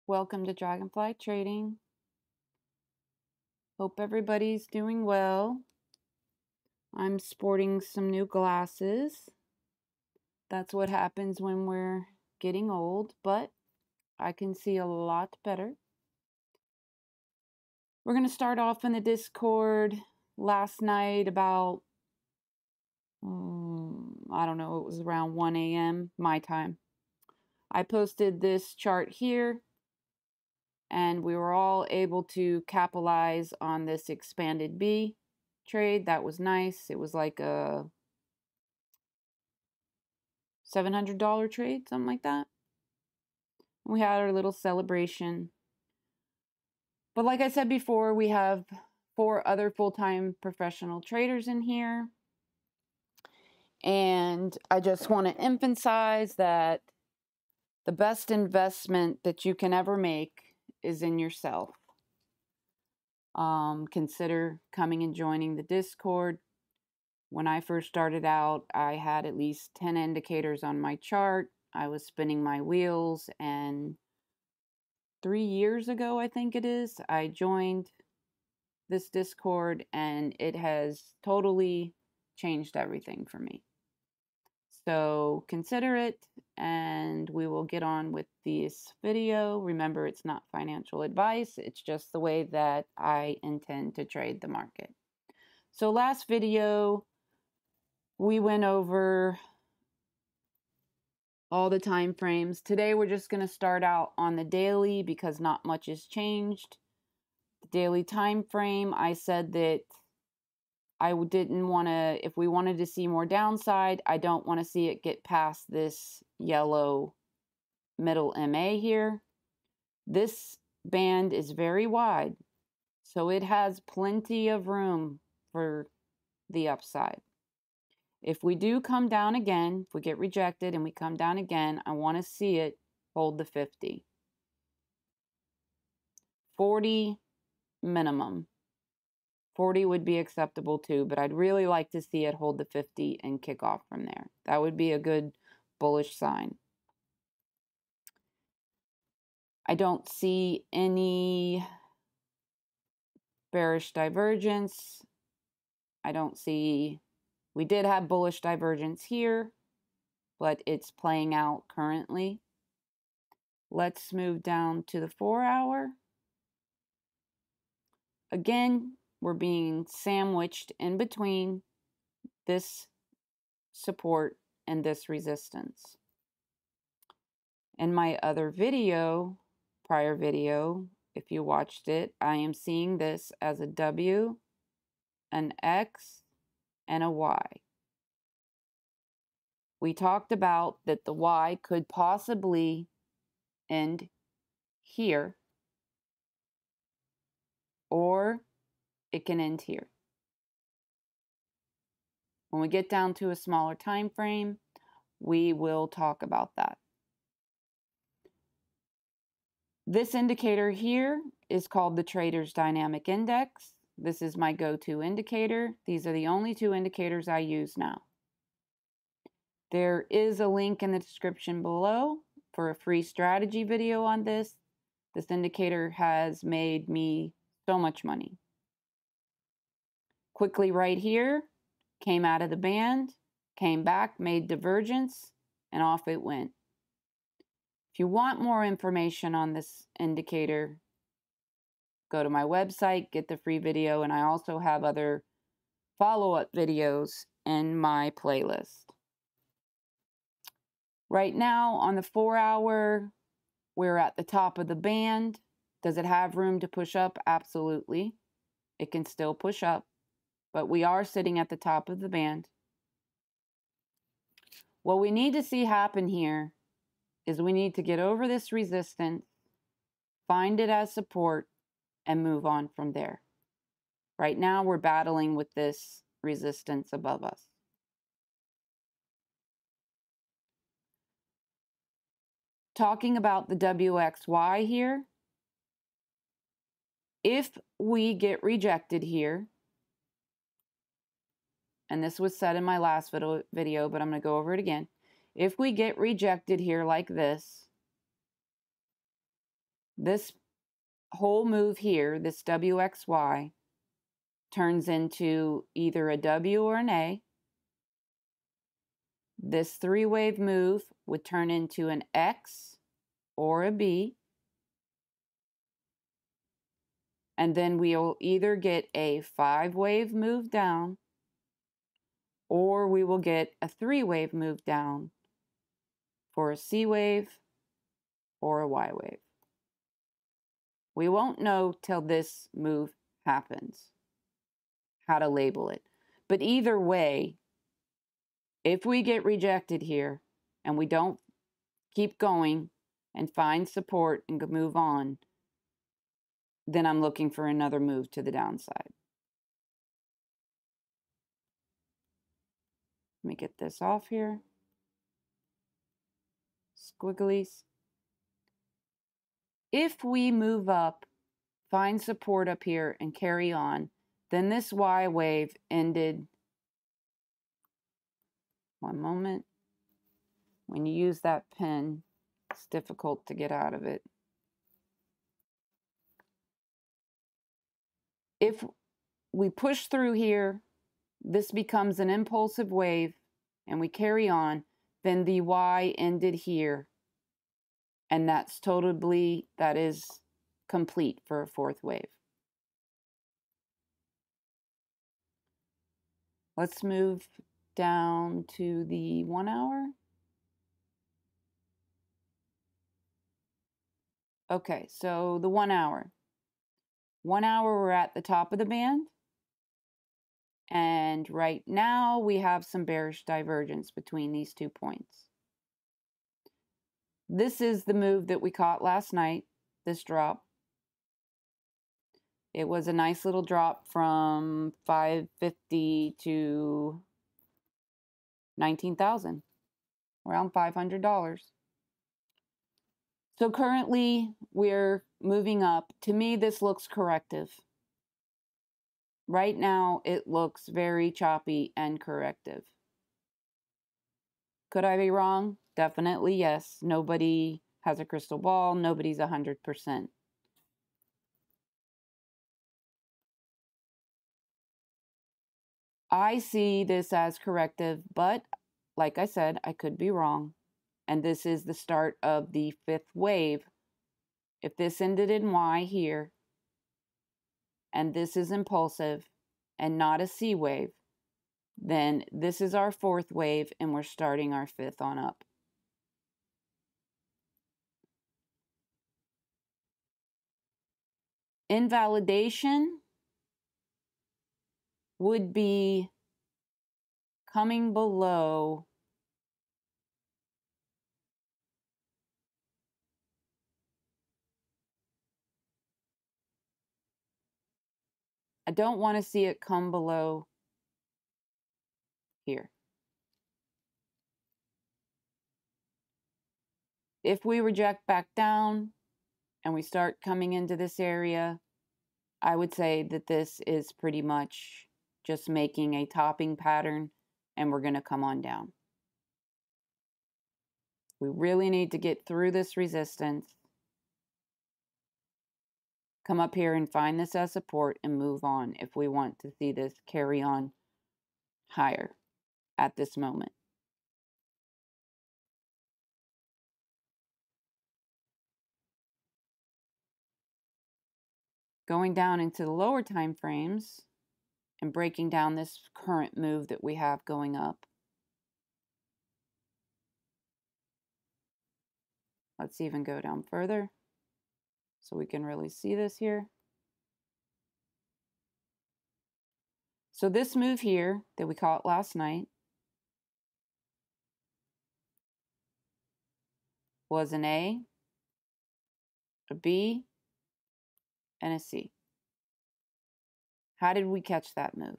Welcome to Dragonfly Trading. Hope everybody's doing well. I'm sporting some new glasses. That's what happens when we're getting old, but I can see a lot better. We're going to start off in the Discord last night about, I don't know, it was around 1 a.m. my time. I posted this chart here, and we were all able to capitalize on this expanded B trade. That was nice. It was like a $700 trade, something like that. We had our little celebration. But like I said before, we have 4 other full-time professional traders in here. And I just want to emphasize that the best investment that you can ever make is in yourself. Consider coming and joining the Discord. When I first started out, I had at least 10 indicators on my chart. I was spinning my wheels, and 3 years ago, I think it is, I joined this Discord, and it has totally changed everything for me. So consider it, and we will get on with this video. Remember, it's not financial advice. It's just the way that I intend to trade the market. So last video, we went over all the time frames. Today, we're just going to start out on the daily because not much has changed. The daily time frame, I said that I didn't want to, if we wanted to see more downside, I don't want to see it get past this yellow middle MA here. This band is very wide, so it has plenty of room for the upside. If we do come down again, if we get rejected and we come down again, I want to see it hold the 50. 40 minimum. 40 would be acceptable too, but I'd really like to see it hold the 50 and kick off from there. That would be a good bullish sign. I don't see any bearish divergence. I don't see, we did have bullish divergence here, but it's playing out currently. Let's move down to the 4-hour. Again, we're being sandwiched in between this support and this resistance. In my other video, prior video, if you watched it, I am seeing this as a W, an X, and a Y. We talked about that the Y could possibly end here, or it can end here. When we get down to a smaller time frame, we will talk about that. This indicator here is called the Trader's Dynamic Index. This is my go-to indicator. These are the only 2 indicators I use now. There is a link in the description below for a free strategy video on this. This indicator has made me so much money. Quickly right here, came out of the band, came back, made divergence, and off it went. If you want more information on this indicator, go to my website, get the free video, and I also have other follow-up videos in my playlist. Right now, on the 4-hour, we're at the top of the band. Does it have room to push up? Absolutely. It can still push up, but we are sitting at the top of the band. What we need to see happen here is we need to get over this resistance, find it as support, and move on from there. Right now, we're battling with this resistance above us. Talking about the WXY here, if we get rejected here, and this was said in my last video, but I'm going to go over it again. If we get rejected here like this, This whole move here, this WXY, turns into either a W or an A. This three-wave move would turn into an X or a B. And then we'll either get a 5-wave move down, or we will get a 3-wave move down for a C wave or a Y wave. We won't know till this move happens how to label it. But either way, if we get rejected here and we don't keep going and find support and move on, then I'm looking for another move to the downside. Let me get this off here. Squigglies. If we move up, find support up here and carry on, then this Y wave ended, one moment, when you use that pen, it's difficult to get out of it. If we push through here, this becomes an impulsive wave and we carry on, then the Y ended here, and that is complete for a fourth wave. Let's move down to the 1 hour. Okay, so the 1 hour. 1 hour, we're at the top of the band. And right now we have some bearish divergence between these 2 points. This is the move that we caught last night, this drop. It was a nice little drop from 550 to 19,000, around $500. So currently we're moving up. To me, this looks corrective. Right now, it looks very choppy and corrective. Could I be wrong? Definitely yes. Nobody has a crystal ball. Nobody's 100%. I see this as corrective, but like I said, I could be wrong. And this is the start of the 5th wave. If this ended in Y here, and this is impulsive and not a C wave, then this is our 4th wave and we're starting our 5th on up. Invalidation would be coming below I don't want to see it come below here. If we reject back down and we start coming into this area, I would say that this is pretty much just making a topping pattern and we're going to come on down. We really need to get through this resistance, come up here and find this as support and move on if we want to see this carry on higher at this moment. Going down into the lower time frames and breaking down this current move that we have going up. Let's even go down further so we can really see this here. So this move here that we caught last night was an A, a B, and a C. How did we catch that move?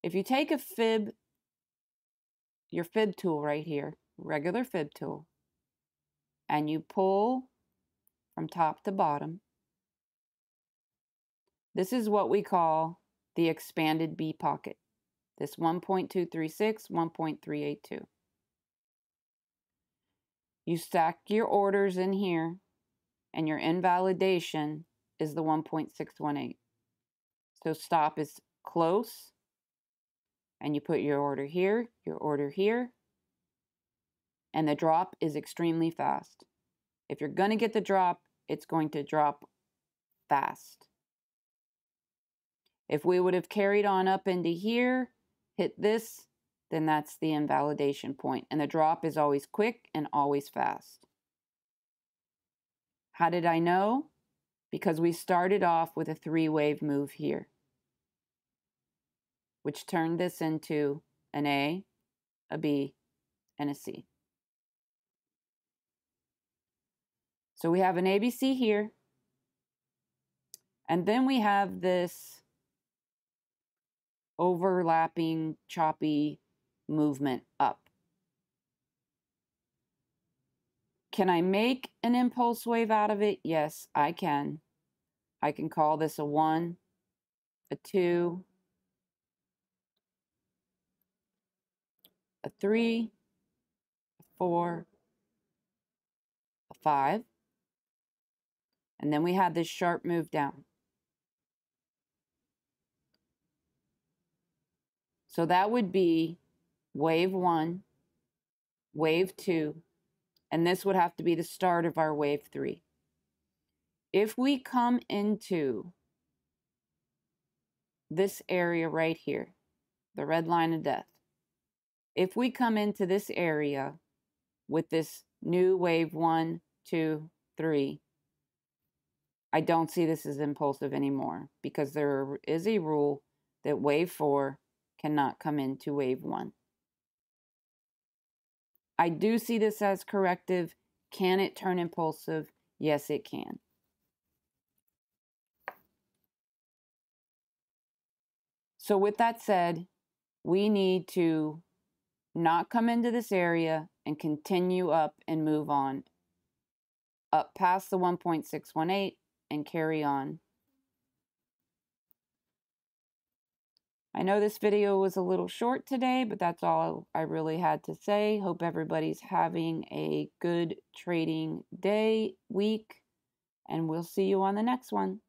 If you take a fib, your fib tool right here, regular fib tool, and you pull from top to bottom, this is what we call the expanded B pocket. This 1.236, 1.382. You stack your orders in here and your invalidation is the 1.618. So stop is close, and you put your order here, and the drop is extremely fast. If you're going to get the drop, it's going to drop fast. If we would have carried on up into here, hit this, then that's the invalidation point, and the drop is always quick and always fast. How did I know? Because we started off with a 3-wave move here, which turned this into an A, a B, and a C. So we have an ABC here, and then we have this overlapping, choppy movement up. Can I make an impulse wave out of it? Yes, I can. I can call this a 1, a 2, a 3, a 4, a 5, and then we had this sharp move down. So that would be wave 1, wave 2, and this would have to be the start of our wave 3. If we come into this area right here, the red line of death, if we come into this area with this new wave 1, 2, 3, I don't see this as impulsive anymore, because there is a rule that wave 4 cannot come into wave 1. I do see this as corrective. Can it turn impulsive? Yes, it can. So with that said, we need to not come into this area and continue up and move on up past the 1.618 and carry on. I know this video was a little short today, but that's all I really had to say. Hope everybody's having a good trading day, week, and we'll see you on the next one.